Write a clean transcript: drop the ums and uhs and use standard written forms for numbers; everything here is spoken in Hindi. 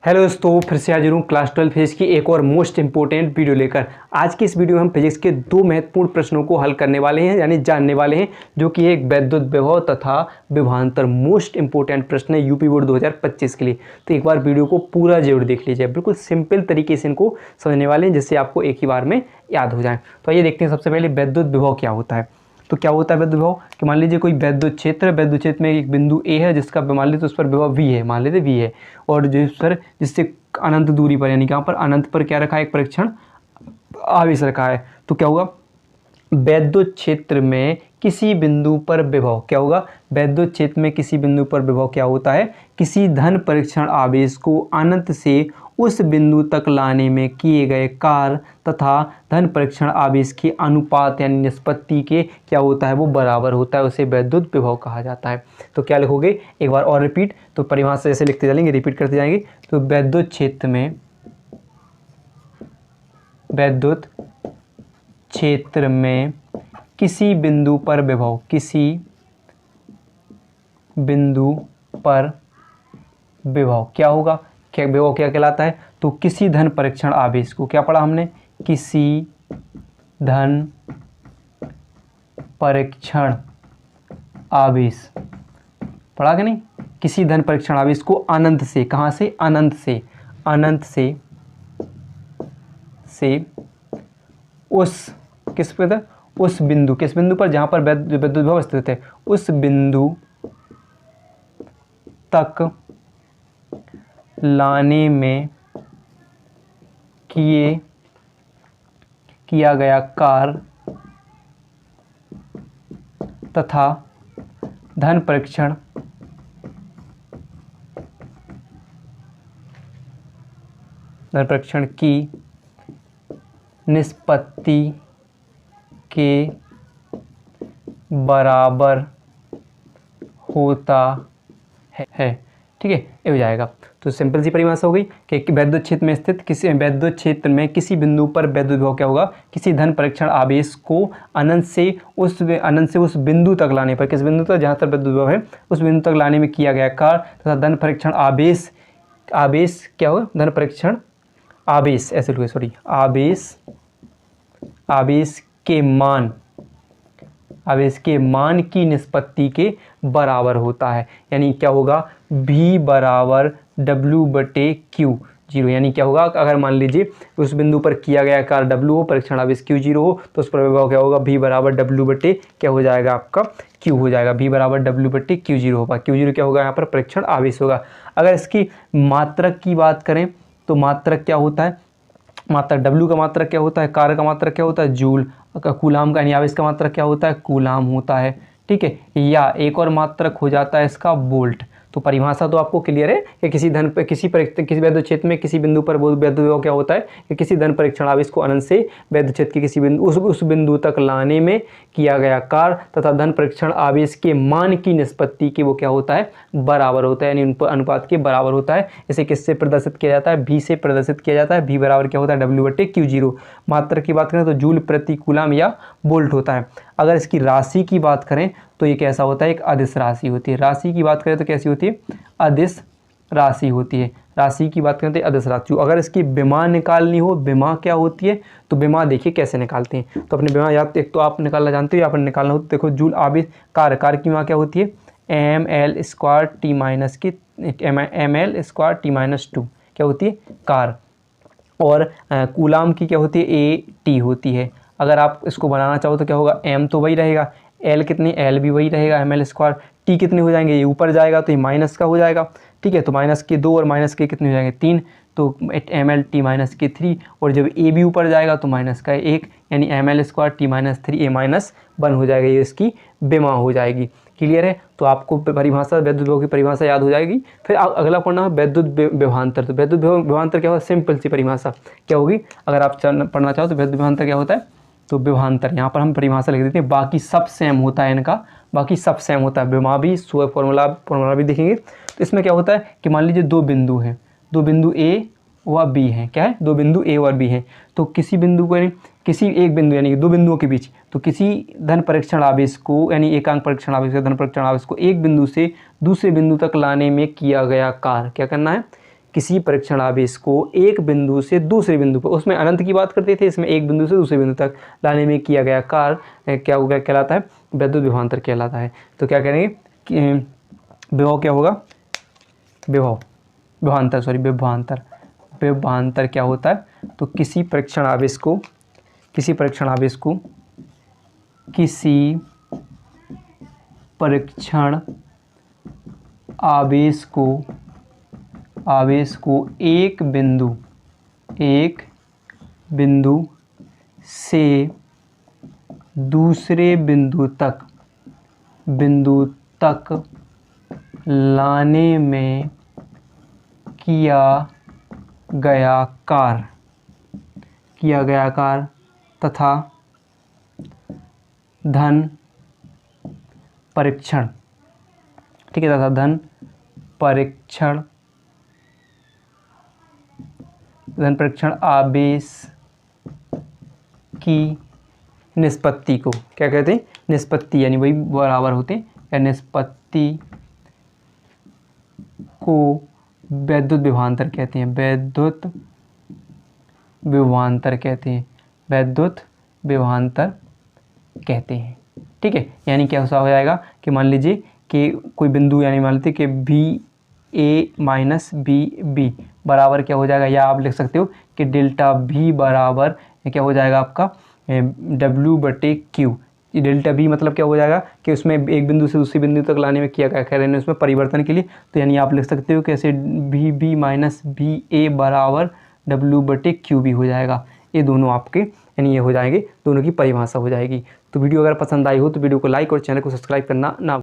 हेलो दोस्तों, फिर से हाजिर हूँ क्लास 12 फिजिक्स की एक और मोस्ट इंपॉर्टेंट वीडियो लेकर। आज की इस वीडियो में हम फिजिक्स के दो महत्वपूर्ण प्रश्नों को हल करने वाले हैं, यानी जानने वाले हैं, जो कि एक वैद्युत विभव तथा विभवांतर मोस्ट इंपॉर्टेंट प्रश्न है यूपी बोर्ड 2025 के लिए। तो एक बार वीडियो को पूरा जरूर देख लीजिए, बिल्कुल सिंपल तरीके से इनको समझने वाले हैं, जिससे आपको एक ही बार में याद हो जाए। तो आइए देखते हैं सबसे पहले वैद्युत विभव क्या होता है। तो क्या होता है वैद्युत विभव कि मान लीजिए कोई वैद्युत क्षेत्र है, वैद्युत क्षेत्र में एक बिंदु ए है जिसका मान लीजिए उस पर विभव v है, मान लीजिए v है, और जिससे अनंत दूरी पर, यानी यहाँ पर अनंत पर क्या रखा है, एक परीक्षण आवेश रखा है। तो क्या होगा, वैद्युत क्षेत्र में किसी बिंदु पर विभव क्या होगा, वैद्युत क्षेत्र में किसी बिंदु पर विभव क्या होता है, किसी धन परीक्षण आवेश को अनंत से उस बिंदु तक लाने में किए गए कार्य तथा धन परीक्षण आवेश के अनुपात यानी निष्पत्ति के क्या होता है, वो बराबर होता है, उसे वैद्युत विभव कहा जाता है। तो क्या लिखोगे, एक बार और रिपीट, तो परिभाषा जैसे लिखते चलेंगे, रिपीट करते जाएंगे। तो वैद्युत क्षेत्र में किसी बिंदु पर विभव, किसी बिंदु पर विभव क्या होगा, क्या विभव क्या कहलाता है, तो किसी धन परीक्षण आवेश को, क्या पढ़ा हमने, किसी धन परीक्षण आवेश पढ़ा कि नहीं, किसी धन परीक्षण आवेश को अनंत से, कहाँ से, अनंत से उस किस पर, उस बिंदु, किस बिंदु पर, जहाँ पर वैद्युत विभव स्थित है, उस बिंदु तक लाने में किया गया कार्य तथा धन परीक्षण की निष्पत्ति के बराबर होता है। ठीक है, ये हो जाएगा। तो सिंपल सी परिभाषा हो गई कि वैद्युत क्षेत्र में स्थित किसी वैद्युत क्षेत्र में किसी बिंदु पर वैद्युत विभव क्या होगा, किसी धन परीक्षण आवेश को अनंत से उस बिंदु तक लाने पर, किस बिंदु तक, जहाँ तक वैद्युत विभव है उस बिंदु तक लाने में किया गया कार्य तथा धन परीक्षण आवेश क्या होगा, धन परीक्षण आवेश, ऐसे लिखो, सॉरी, आवेश के मान की निष्पत्ति के बराबर होता है। यानी क्या होगा, V बराबर W/Q0, यानी क्या होगा, अगर मान लीजिए उस बिंदु पर किया गया कार्य W हो, परीक्षण आवेश Q0 हो, तो उस पर विभव क्या होगा, V बराबर W/ क्या हो जाएगा, आपका Q हो जाएगा, V बराबर W/Q0 होगा। Q0 क्या होगा, यहाँ पर परीक्षण आवेश होगा। अगर इसकी मात्रक की बात करें तो मात्रक क्या होता है, मात्रक W का मात्रक क्या होता है, कार्य का मात्रक क्या होता है, जूल, कूलाम का, यानी आवेश का मात्रक क्या होता है, कूलाम होता है। ठीक है, या एक और मात्रक हो जाता है इसका वोल्ट। तो परिभाषा तो आपको क्लियर है कि किसी वैद्युत क्षेत्र में किसी बिंदु पर वैद्युत विभव क्या होता है कि किसी धन परीक्षण आवेश को अनंत से वैद्युत क्षेत्र के किसी बिंदु उस बिंदु तक लाने में किया गया कार्य तथा धन परीक्षण आवेश के मान की निष्पत्ति के वो क्या होता है, बराबर होता है, यानी अनुपात के बराबर होता है। इसे किससे प्रदर्शित किया जाता है, V से प्रदर्शित किया जाता है। V बराबर क्या होता है, W/Q0। मात्रक की बात करें तो जूल प्रति कूलाम या वोल्ट होता है। अगर इसकी राशि की बात करें तो ये कैसा होता है, एक अदिश राशि होती है। राशि की बात करें तो कैसी होती है, अदिश राशि होती है। राशि की बात करें तो अदिश राशि। अगर इसकी विमा निकालनी हो, विमा क्या होती है, तो विमा देखिए कैसे निकालते हैं। तो अपने विमा याद, एक तो आप निकालना जानते हो या अपन निकालना हो, तो देखो जूल आवेश कार्य की विमा क्या होती है, ml² T-2 क्या होती है, कार्य, और कूलाम की क्या होती है, AT होती है। अगर आप इसको बनाना चाहो तो क्या होगा, m तो वही रहेगा, l कितनी, l भी वही रहेगा, ml², t कितने हो जाएंगे, ये ऊपर जाएगा तो ये माइनस का हो जाएगा। ठीक है, तो माइनस के 2 और माइनस के कितने हो जाएंगे, 3, तो ml/T-3, और जब a भी ऊपर जाएगा तो माइनस का 1, यानी ml² T-3a-1 हो जाएगा, ये इसकी विमा हो जाएगी। क्लियर है, तो आपको परिभाषा, वैद्युत विभव की परिभाषा याद हो जाएगी। फिर अगला पढ़ना है वैद्युत विभवांतर। तो वैद्युत विभवांतर क्या होगा, सिंपल सी परिभाषा क्या होगी, अगर आप पढ़ना चाहो तो वैद्युत विभवांतर क्या होता है, तो विभवांतर, यहाँ पर हम परिभाषा लिख देते हैं, बाकी सब सेम होता है इनका, बाकी सब सेम होता है, विमा भी, फॉर्मूला भी देखेंगे। तो इसमें क्या होता है कि मान लीजिए दो बिंदु हैं, दो बिंदु A व B हैं, क्या है, दो बिंदु A और B हैं। तो किसी बिंदु को, किसी एक बिंदु यानी कि दो बिंदुओं के बीच, तो किसी धन परीक्षण आवेश को, यानी एकांक परीक्षण आवेश, धन परीक्षण आवेश को एक बिंदु से दूसरे बिंदु तक लाने में किया गया कार्य, क्या करना है, किसी परीक्षण आवेश को एक बिंदु से दूसरे बिंदु पर, उसमें अनंत की बात करते थे, इसमें एक बिंदु से दूसरे बिंदु तक लाने में किया गया कार्य क्या होगा, कहलाता है वैद्युत विभवांतर कहलाता है। तो क्या करेंगे कि विभव क्या होगा, विभवांतर क्या होता है, तो किसी परीक्षण आवेश को किसी परीक्षण आवेश को एक बिंदु से दूसरे बिंदु तक लाने में किया गया कार्य तथा धन परीक्षण, ठीक है, तथा धन परीक्षण आवेश की निष्पत्ति को क्या कहते हैं, निष्पत्ति, यानी वही बराबर होते हैं, या निष्पत्ति को वैद्युत विभवांतर कहते हैं, वैद्युत विभवांतर कहते हैं। ठीक है, यानी क्या हो जाएगा कि मान लीजिए कि कोई बिंदु, यानी मान लेते कि बी ए माइनस बी बी बराबर क्या हो जाएगा, या आप लिख सकते हो कि डेल्टा V बराबर क्या हो जाएगा आपका W/Q। डेल्टा V मतलब क्या हो जाएगा कि उसमें एक बिंदु से दूसरे बिंदु तक लाने में किया गया कह रहे हैं उसमें परिवर्तन के लिए, तो यानी आप लिख सकते हो कि ऐसे VB माइनस VA बराबर W/Q भी हो जाएगा। ये दोनों आपके, यानी ये हो जाएंगे, दोनों की परिभाषा हो जाएगी। तो वीडियो अगर पसंद आई हो तो वीडियो को लाइक और चैनल को सब्सक्राइब करना ना